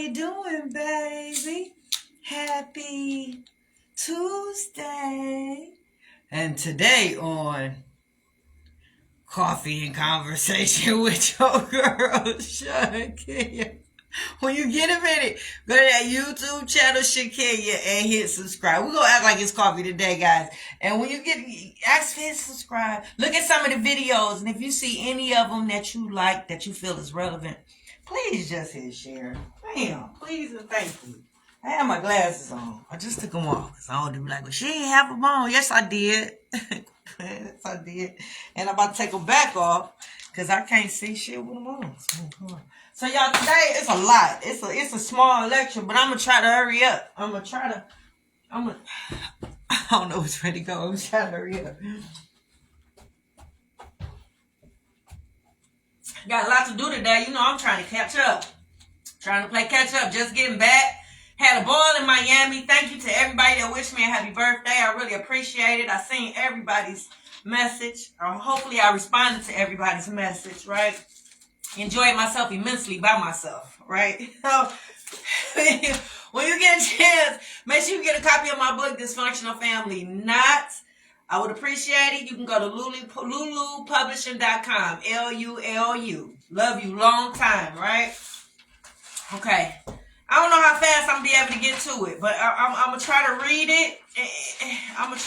you doing, baby? Happy Tuesday. And today on Coffee and Conversation with your girl, Shakenya. When you get a minute, go to that YouTube channel, Shakenya, and hit subscribe. We're going to act like it's coffee today, guys. And when you get, ask for hit subscribe. Look at some of the videos, and if you see any of them that you like, that you feel is relevant, please just hit share. Bam. Please and thank you. I have my glasses on. I just took them off because I don't do like, well, she ain't have them on. Yes, I did. Yes, I did. And I'm about to take them back off because I can't see shit with them on. So y'all, today it's a lot. It's a small lecture, but I'm gonna try to hurry up. I don't know what's ready to go. I'm trying to hurry up. Got a lot to do today. You know, I'm trying to catch up. Trying to play catch up. Just getting back. Had a ball in Miami. Thank you to everybody that wished me a happy birthday. I really appreciate it. I seen everybody's message. Hopefully I responded to everybody's message, right? Enjoyed myself immensely by myself, right? So, when you get a chance, make sure you get a copy of my book, Dysfunctional Family Knots. I would appreciate it. You can go to lulupublishing.com. Lulu. Love you long time, right? Okay. I don't know how fast I'm going to be able to get to it, but I'm going to try to read it. I'm going to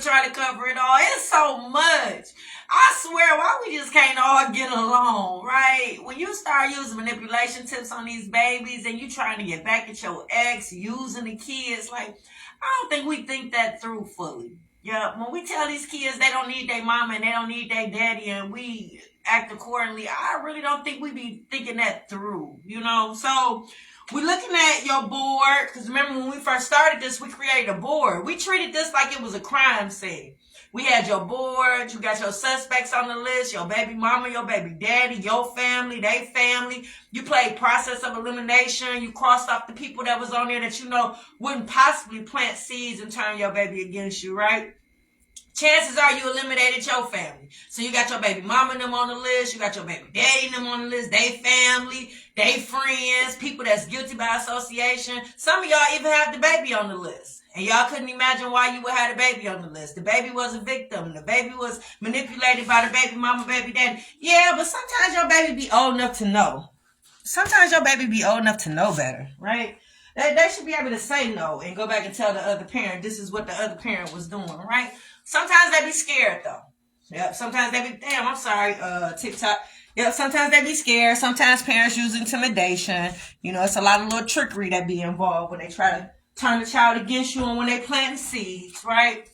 try to cover it all. It's so much. I swear, why we just can't all get along, right? When you start using manipulation tips on these babies and you trying to get back at your ex, using the kids, like, I don't think we think that through fully. Yeah, when we tell these kids they don't need their mama and they don't need their daddy and we act accordingly, I really don't think we be thinking that through, you know? So we're looking at your board, because remember when we first started this, we created a board. We treated this like it was a crime scene. We had your board, you got your suspects on the list, your baby mama, your baby daddy, your family, they family. You played process of elimination. You crossed off the people that was on there that you know wouldn't possibly plant seeds and turn your baby against you, right? Chances are you eliminated your family. So you got your baby mama and them on the list. You got your baby daddy and them on the list. They family, they friends, people that's guilty by association. Some of y'all even have the baby on the list. And y'all couldn't imagine why you would have the baby on the list. The baby was a victim. The baby was manipulated by the baby mama, baby daddy. Yeah, but sometimes your baby be old enough to know. Sometimes your baby be old enough to know better, right? They should be able to say no and go back and tell the other parent this is what the other parent was doing, right? Sometimes they be scared though. Yep. Sometimes they be, damn, I'm sorry, TikTok. Yep. Sometimes they be scared. Sometimes parents use intimidation. You know, it's a lot of little trickery that be involved when they try to turn the child against you and when they plant seeds, right?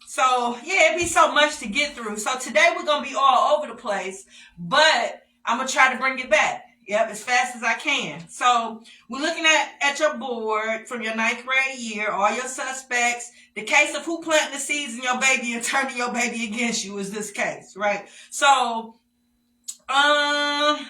So yeah, it be so much to get through. So today we're gonna be all over the place, but I'm gonna try to bring it back. Yep, as fast as I can. So we're looking at your board from your 9th grade year, all your suspects. The case of who planted the seeds in your baby and turning your baby against you is this case, right? So, and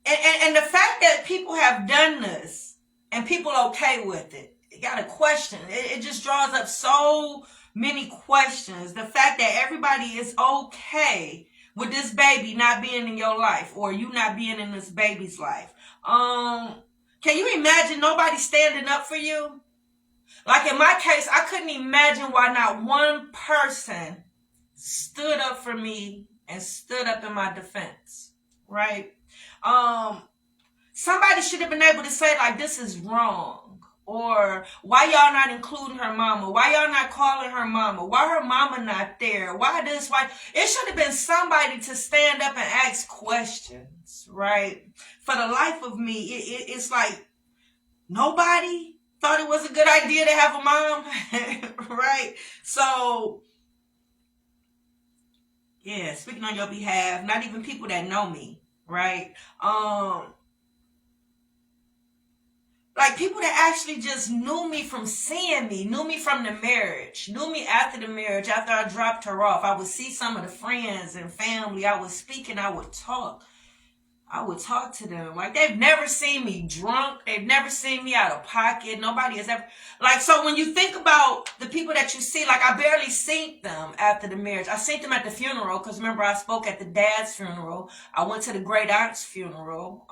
the fact that people have done this and people are okay with it, you got a question. It just draws up so many questions. The fact that everybody is okay with this baby not being in your life or you not being in this baby's life. Can you imagine nobody standing up for you? Like in my case, I couldn't imagine why not one person stood up for me and stood up in my defense, right? Somebody should have been able to say like, this is wrong. Or why y'all not including her mama? Why y'all not calling her mama? Why her mama not there? Why this? Why? It should have been somebody to stand up and ask questions, right? For the life of me, it's like nobody thought it was a good idea to have a mom, right? So, yeah, speaking on your behalf, not even people that know me, right? Like people that actually just knew me from seeing me, knew me from the marriage, knew me after the marriage, after I dropped her off. I would see some of the friends and family. I would speak and I would talk. I would talk to them. Like they've never seen me drunk. They've never seen me out of pocket. Nobody has ever, like, so when you think about the people that you see, like I barely seen them after the marriage. I seen them at the funeral because remember I spoke at the dad's funeral. I went to the great aunt's funeral.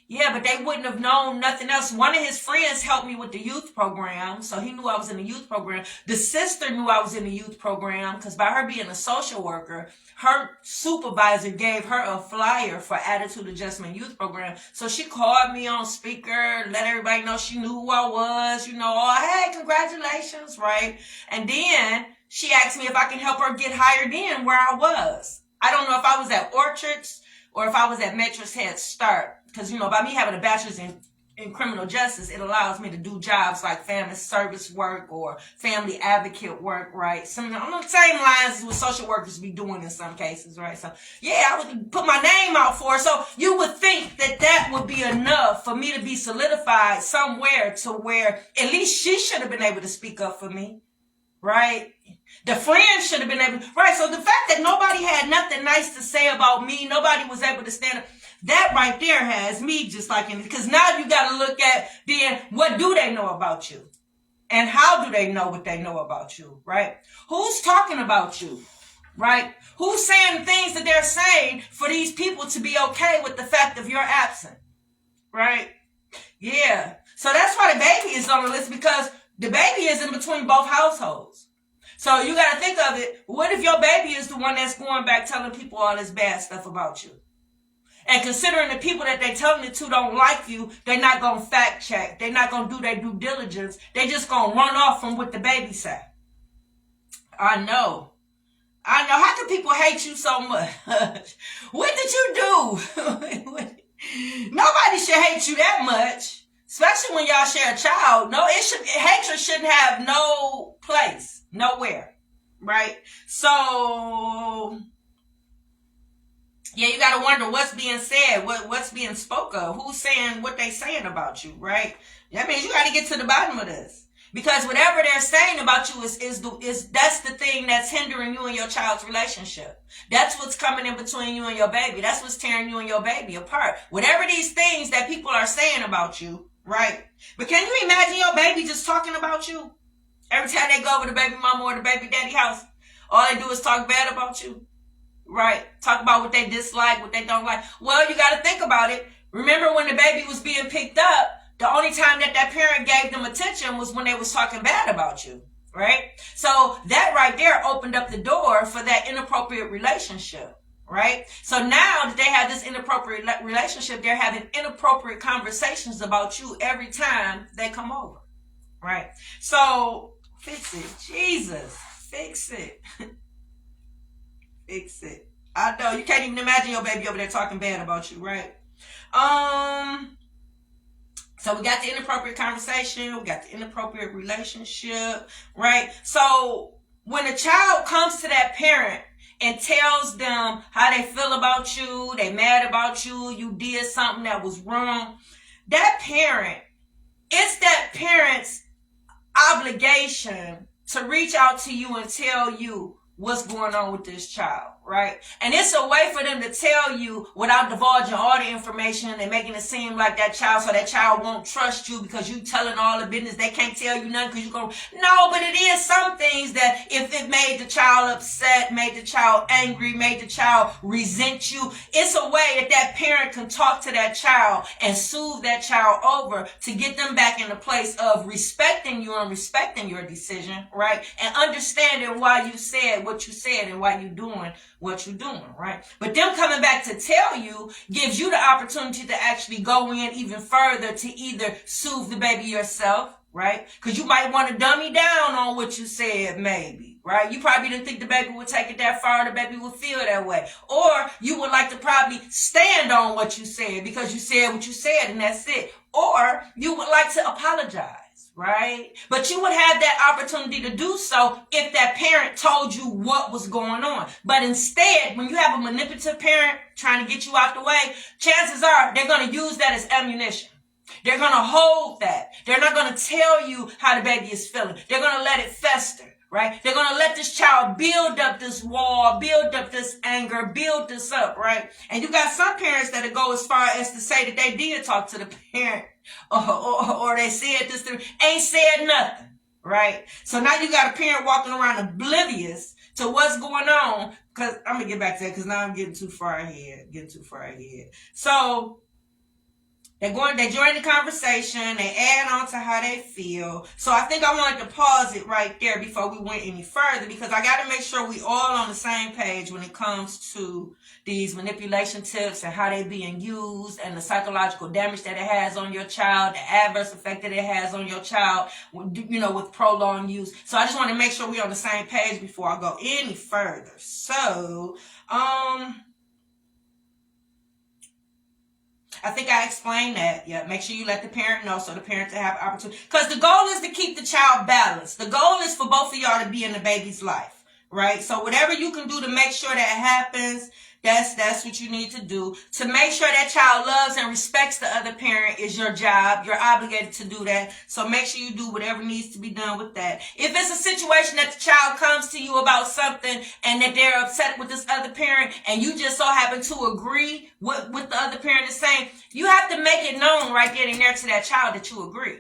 Yeah, but they wouldn't have known nothing else. One of his friends helped me with the youth program, so he knew I was in the youth program. The sister knew I was in the youth program because by her being a social worker, her supervisor gave her a flyer for Attitude Adjustment Youth Program. So she called me on speaker, let everybody know she knew who I was, oh, hey, congratulations, right? And then she asked me if I can help her get hired in where I was. I don't know if I was at Orchards or if I was at Metro's Head Start. Because, by me having a bachelor's in criminal justice, it allows me to do jobs like family service work or family advocate work, right? Some on the same lines as what social workers be doing in some cases, right? So, yeah, I would put my name out for her. So you would think that would be enough for me to be solidified somewhere to where at least she should have been able to speak up for me, right? The friends should have been able, right? So the fact that nobody had nothing nice to say about me, nobody was able to stand up, that right there has me just like, because now you got to look at what do they know about you? And how do they know what they know about you, right? Who's talking about you, right? Who's saying things that they're saying for these people to be okay with the fact of your absence, right? Yeah. So that's why the baby is on the list, because the baby is in between both households. So you got to think of it. What if your baby is the one that's going back telling people all this bad stuff about you? And considering the people that they telling it to don't like you, they're not going to fact check. They're not going to do their due diligence. They just going to run off from what the baby said. I know. How can people hate you so much? What did you do? Nobody should hate you that much, especially when y'all share a child. No, hatred shouldn't have no place, nowhere, right? So yeah, you got to wonder what's being said, what's being spoke of, who's saying what they saying about you, right? That means you got to get to the bottom of this, because whatever they're saying about you is that's the thing that's hindering you and your child's relationship. That's what's coming in between you and your baby. That's what's tearing you and your baby apart. Whatever these things that people are saying about you, right? But can you imagine your baby just talking about you? Every time they go over the baby mama or the baby daddy house, all they do is talk bad about you. Right? Talk about what they dislike, what they don't like. Well, you got to think about it. Remember when the baby was being picked up, the only time that parent gave them attention was when they was talking bad about you. Right? So that right there opened up the door for that inappropriate relationship. Right? So now that they have this inappropriate relationship, they're having inappropriate conversations about you every time they come over. Right? So fix it. Jesus. Fix it. Fix it. I know you can't even imagine your baby over there talking bad about you, right? So we got the inappropriate conversation, we got the inappropriate relationship, right? So when a child comes to that parent and tells them how they feel about you, they mad about you, you did something that was wrong, it's that parent's obligation to reach out to you and tell you what's going on with this child, right? And it's a way for them to tell you without divulging all the information and making it seem like that child won't trust you because you telling all the business. They can't tell you nothing because you're going, no, but it is some things that if it made the child upset, made the child angry, made the child resent you, it's a way that parent can talk to that child and soothe that child over to get them back in a place of respecting you and respecting your decision, right? And understanding why you said what you said and why you doing what you're doing, right? But them coming back to tell you gives you the opportunity to actually go in even further to either soothe the baby yourself, right? Because you might want to dummy down on what you said, maybe, right? You probably didn't think the baby would take it that far, the baby would feel that way. Or you would like to probably stand on what you said because you said what you said and that's it. Or you would like to apologize. Right? But you would have that opportunity to do so if that parent told you what was going on. But instead, when you have a manipulative parent trying to get you out the way, chances are they're going to use that as ammunition. They're going to hold that. They're not going to tell you how the baby is feeling. They're going to let it fester. Right? They're going to let this child build up this wall, build up this anger, build this up, right? And you got some parents that go as far as to say that they did talk to the parent or they said this, ain't said nothing, right? So now you got a parent walking around oblivious to what's going on. Because I'm going to get back to that because now I'm getting too far ahead. So They join the conversation, they add on to how they feel. So I think I wanted to pause it right there before we went any further, because I got to make sure we all on the same page when it comes to these manipulation tips and how they being used and the psychological damage that it has on your child, the adverse effect that it has on your child, with prolonged use. So I just want to make sure we're on the same page before I go any further. So, I think I explained that. Yeah, make sure you let the parent know so the parent to have opportunity. Because the goal is to keep the child balanced. The goal is for both of y'all to be in the baby's life, right? So whatever you can do to make sure that happens, that's what you need to do. To make sure that child loves and respects the other parent is your job. You're obligated to do that. So make sure you do whatever needs to be done with that. If it's a situation that the child comes to you about something and that they're upset with this other parent and you just so happen to agree with what the other parent is saying, you have to make it known right then and there to that child that you agree.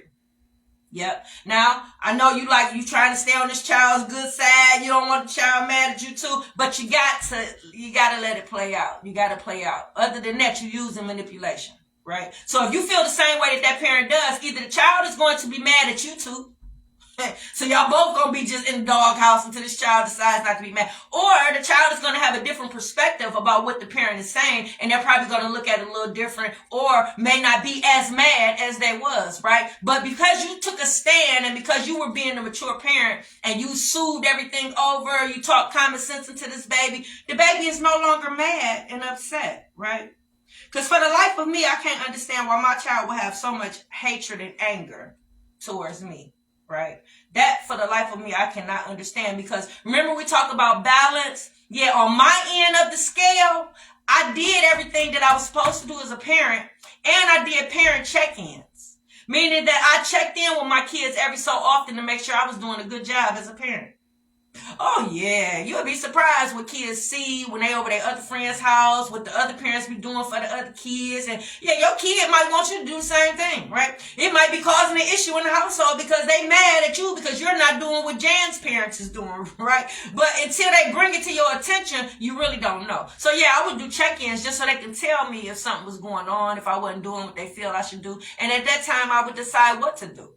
Yep. Now, I know you trying to stay on this child's good side. You don't want the child mad at you too, but you got to let it play out. You got to play out. Other than that, you're using manipulation, right? So if you feel the same way that parent does, either the child is going to be mad at you too. So y'all both going to be just in the doghouse until this child decides not to be mad. Or the child is going to have a different perspective about what the parent is saying, and they're probably going to look at it a little different, or may not be as mad as they was, right? But because you took a stand and because you were being a mature parent and you soothed everything over, you talked common sense into this baby, the baby is no longer mad and upset, right? Because for the life of me, I can't understand why my child will have so much hatred and anger towards me. Right? That, for the life of me, I cannot understand, because remember we talk about balance? Yeah, on my end of the scale, I did everything that I was supposed to do as a parent, and I did parent check-ins. Meaning that I checked in with my kids every so often to make sure I was doing a good job as a parent. Oh yeah, you'll be surprised what kids see when they over their other friend's house, what the other parents be doing for the other kids. And yeah, your kid might want you to do the same thing, right? It might be causing an issue in the household because they mad at you because you're not doing what Jan's parents is doing, right? But until they bring it to your attention, you really don't know. So yeah, I would do check-ins just so they can tell me if something was going on, if I wasn't doing what they feel I should do. And at that time, I would decide what to do.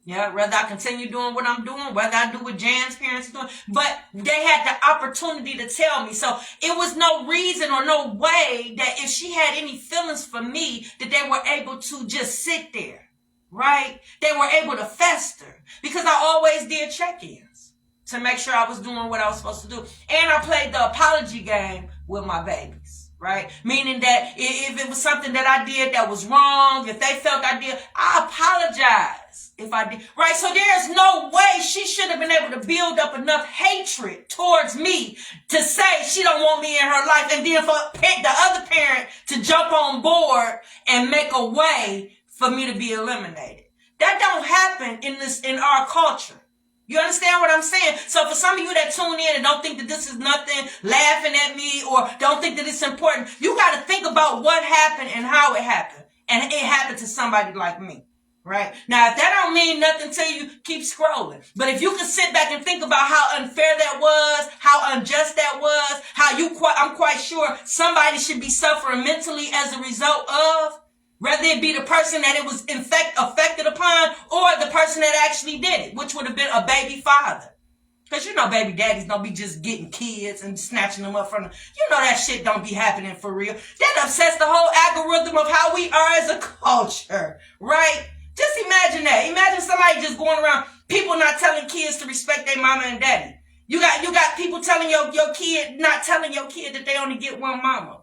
Yeah, whether I continue doing what I'm doing, whether I do what Jan's parents are doing. But they had the opportunity to tell me. So it was no reason or no way that if she had any feelings for me, that they were able to just sit there, right? They were able to fester because I always did check-ins to make sure I was doing what I was supposed to do. And I played the apology game with my babies. Right? Meaning that if it was something that I did that was wrong, if they felt I did, I apologize if I did. Right? So there's no way she should have been able to build up enough hatred towards me to say she don't want me in her life, and then for the other parent to jump on board and make a way for me to be eliminated. That don't happen in our culture. You understand what I'm saying? So for some of you that tune in and don't think that this is nothing, laughing at me, or don't think that it's important, you got to think about what happened and how it happened. And it happened to somebody like me, right? Now, if that don't mean nothing to you, keep scrolling. But if you can sit back and think about how unfair that was, how unjust that was, I'm quite sure somebody should be suffering mentally as a result of, whether it be the person that it was affected upon or the person that actually did it, which would have been a baby father. Because you know baby daddies don't be just getting kids and snatching them up from them. You know that shit don't be happening for real. That upsets the whole algorithm of how we are as a culture, right? Just imagine that. Imagine somebody just going around, people not telling kids to respect their mama and daddy. You got people telling your kid, not telling your kid that they only get one mama.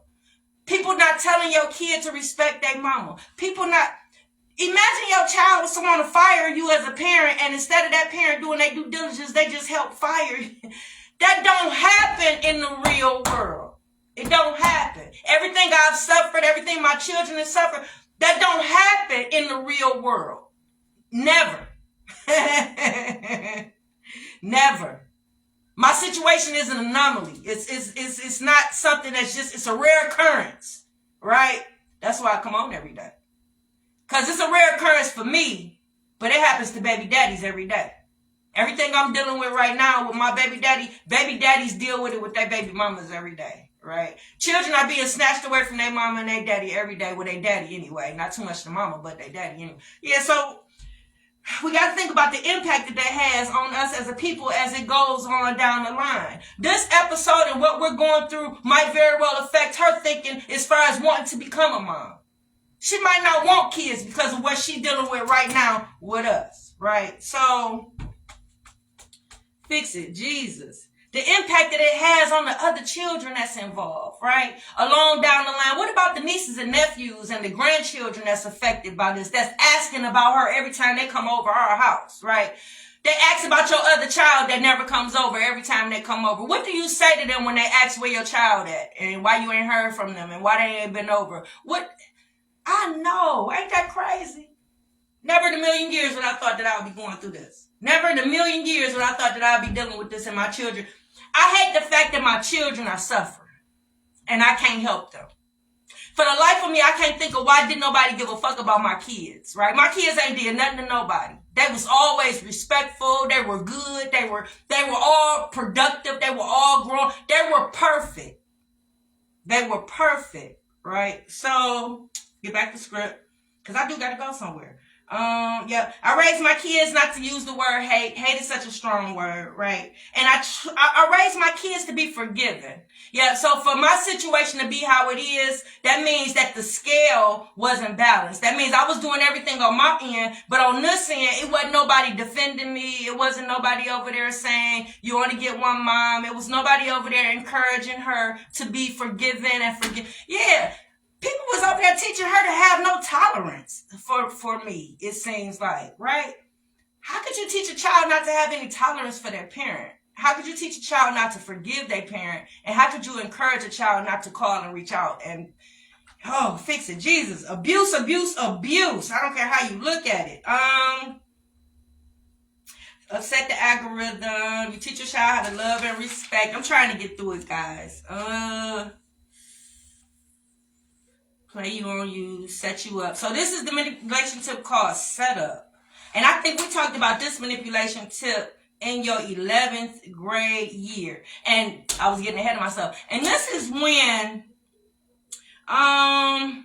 People not telling your kid to respect their mama. Imagine your child was someone to fire you as a parent, and instead of that parent doing their due diligence, they just help fire you. That don't happen in the real world. It don't happen. Everything I've suffered, everything my children have suffered, that don't happen in the real world. Never. Never. My situation is an anomaly. It's not something that's just, it's a rare occurrence, right? That's why I come on every day. Because it's a rare occurrence for me, but it happens to baby daddies every day. Everything I'm dealing with right now with my baby daddies deal with it with their baby mamas every day. right? Children are being snatched away from their mama and their daddy every day. Well, their daddy anyway. Not too much the mama, but their daddy anyway. Yeah, so we got to think about the impact that has on us as a people as it goes on down the line. This episode and what we're going through might very well affect her thinking as far as wanting to become a mom. She might not want kids because of what she's dealing with right now with us, right? So, fix it, Jesus. The impact that it has on the other children that's involved, right? Along down the line. What about the nieces and nephews and the grandchildren that's affected by this, that's asking about her every time they come over our house, right? They ask about your other child that never comes over every time they come over. What do you say to them when they ask where your child at and why you ain't heard from them and why they ain't been over? What? I know. Ain't that crazy? Never in a million years would I thought that I would be going through this. Never in a million years would I thought that I would be dealing with this in my children. I hate the fact that my children are suffering and I can't help them. For the life of me, I can't think of why didn't nobody give a fuck about my kids, right? My kids ain't did nothing to nobody. They was always respectful. They were good. They were all productive. They were all grown. They were perfect. They were perfect, right? So, get back to script because I do got to go somewhere. Yeah, I raised my kids not to use the word hate. Hate is such a strong word, right? And I raised my kids to be forgiven. Yeah, so for my situation to be how it is, that means that the scale wasn't balanced. That means I was doing everything on my end, but on this end, it wasn't nobody defending me. It wasn't nobody over there saying, you only get one mom. It was nobody over there encouraging her to be forgiven and forgive. Yeah. People was over there teaching her to have no tolerance for me, it seems like, right? How could you teach a child not to have any tolerance for their parent? How could you teach a child not to forgive their parent? And how could you encourage a child not to call and reach out and, fix it, Jesus. Abuse, abuse, abuse. I don't care how you look at it. Upset the algorithm. You teach your child how to love and respect. I'm trying to get through it, guys. Play you on you, set you up. So this is the manipulation tip called setup. And I think we talked about this manipulation tip in your 11th grade year. And I was getting ahead of myself. And this is when, how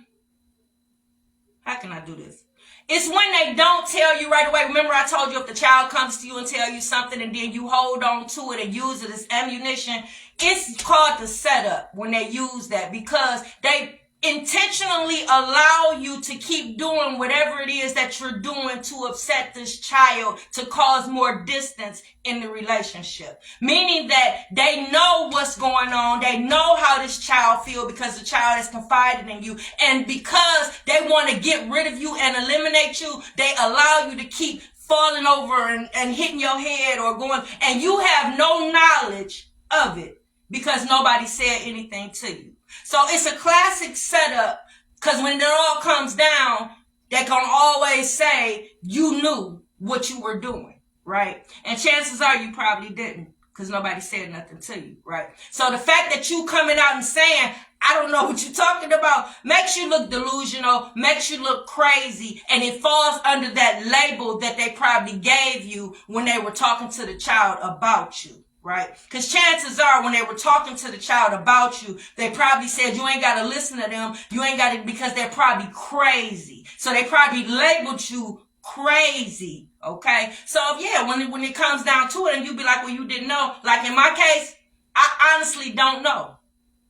can I do this? It's when they don't tell you right away. Remember I told you if the child comes to you and tell you something and then you hold on to it and use it as ammunition. It's called the setup when they use that because they intentionally allow you to keep doing whatever it is that you're doing to upset this child, to cause more distance in the relationship. Meaning that they know what's going on. They know how this child feels because the child has confided in you. And because they want to get rid of you and eliminate you, they allow you to keep falling over and hitting your head or going, and you have no knowledge of it because nobody said anything to you. So it's a classic setup because when it all comes down, they're going to always say you knew what you were doing, right? And chances are you probably didn't because nobody said nothing to you, right? So the fact that you coming out and saying, I don't know what you're talking about, makes you look delusional, makes you look crazy, and it falls under that label that they probably gave you when they were talking to the child about you. Right? Because chances are when they were talking to the child about you, they probably said you ain't got to listen to them. You ain't got to because they're probably crazy. So they probably labeled you crazy. Okay? So yeah, when it comes down to it and you be like, well, you didn't know. Like in my case, I honestly don't know.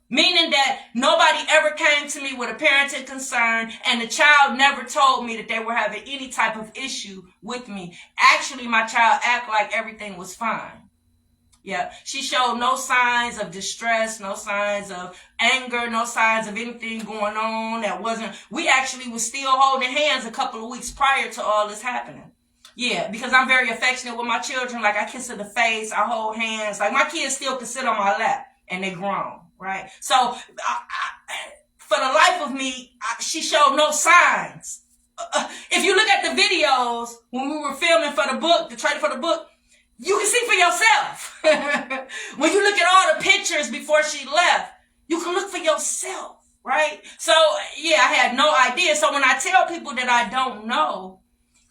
Meaning that nobody ever came to me with a parenting concern and the child never told me that they were having any type of issue with me. Actually, my child acted like everything was fine. Yeah, she showed no signs of distress, no signs of anger, no signs of anything going on that wasn't. We actually was still holding hands a couple of weeks prior to all this happening. Yeah, because I'm very affectionate with my children. Like I kiss in the face, I hold hands. Like my kids still can sit on my lap and they grown, right? So for the life of me, she showed no signs. If you look at the videos when we were filming for the book, the trailer for the book, you can see for yourself. When you look at all the pictures before she left, you can look for yourself, right? So, yeah, I had no idea. So when I tell people that I don't know,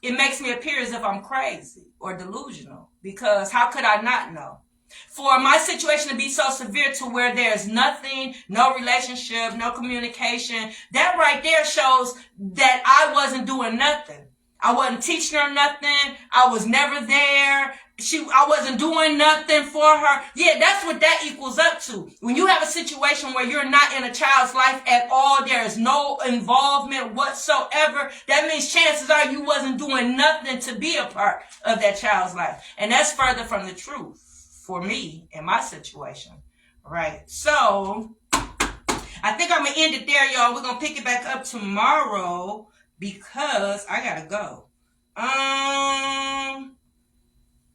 it makes me appear as if I'm crazy or delusional because how could I not know? For my situation to be so severe to where there's nothing, no relationship, no communication, that right there shows that I wasn't doing nothing. I wasn't teaching her nothing. I was never there. I wasn't doing nothing for her. Yeah, that's what that equals up to. When you have a situation where you're not in a child's life at all, there is no involvement whatsoever, that means chances are you wasn't doing nothing to be a part of that child's life. And that's further from the truth for me in my situation. Right. So I think I'm going to end it there, y'all. We're going to pick it back up tomorrow because I got to go.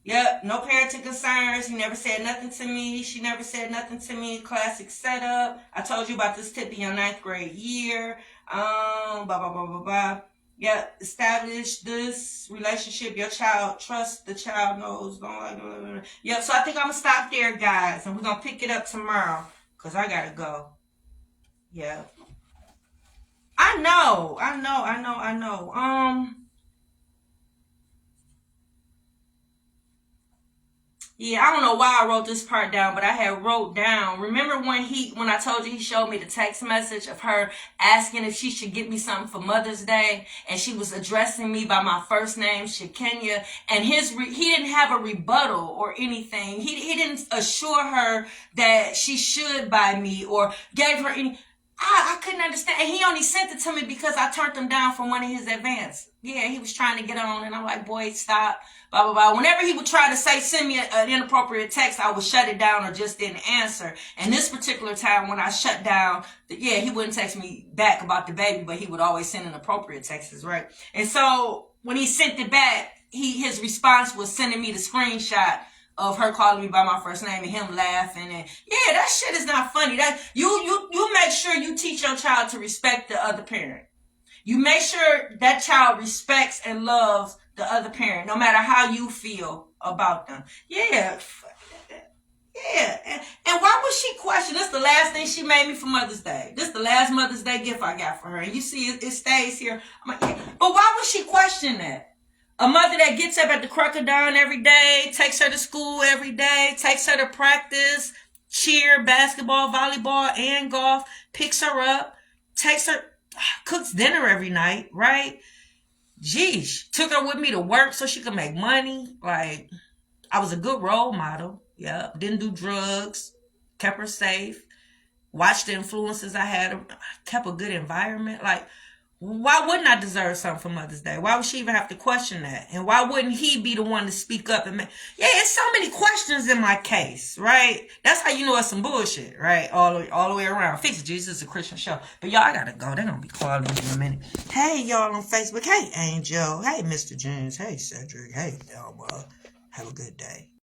Yep, no parenting concerns. He never said nothing to me. She never said nothing to me. Classic setup. I told you about this tip in your 9th grade year. Blah, blah, blah, blah, blah. Yep, establish this relationship. Your child, trust the child knows. Yep, so I think I'm going to stop there, guys. And we're going to pick it up tomorrow because I got to go. Yeah. I know. Yeah, I don't know why I wrote this part down, but I had wrote down. Remember when I told you he showed me the text message of her asking if she should get me something for Mother's Day, and she was addressing me by my first name, Shakenya, and he didn't have a rebuttal or anything. He didn't assure her that she should buy me or gave her any. I couldn't understand. And he only sent it to me because I turned him down from one of his advances. Yeah, he was trying to get on, and I'm like, boy, stop, blah, blah, blah. Whenever he would try to send me an inappropriate text, I would shut it down or just didn't answer. And this particular time when I shut down, he wouldn't text me back about the baby, but he would always send inappropriate texts, right? And so when he sent it back, his response was sending me the screenshot of her calling me by my first name and him laughing. And yeah, that shit is not funny. That you make sure you teach your child to respect the other parent. You make sure that child respects and loves the other parent, no matter how you feel about them. Yeah. And why would she question? This is the last thing she made me for Mother's Day. This is the last Mother's Day gift I got for her. And you see it stays here. I'm like, yeah. But why would she question that? A mother that gets up at the crack of dawn every day, takes her to school every day, takes her to practice, cheer, basketball, volleyball, and golf, picks her up, takes her, cooks dinner every night, right? Geesh, took her with me to work so she could make money. Like, I was a good role model. Yep, didn't do drugs, kept her safe, watched the influences I had, kept a good environment. Like, why wouldn't I deserve something for Mother's Day? Why would she even have to question that? And why wouldn't he be the one to speak up? And it's so many questions in my case, right? That's how you know it's some bullshit, right? All the way around. Fix it, Jesus is a Christian show. But y'all, I gotta go. They're gonna be calling me in a minute. Hey, y'all on Facebook. Hey, Angel. Hey, Mr. James. Hey, Cedric. Hey, Delma. Have a good day.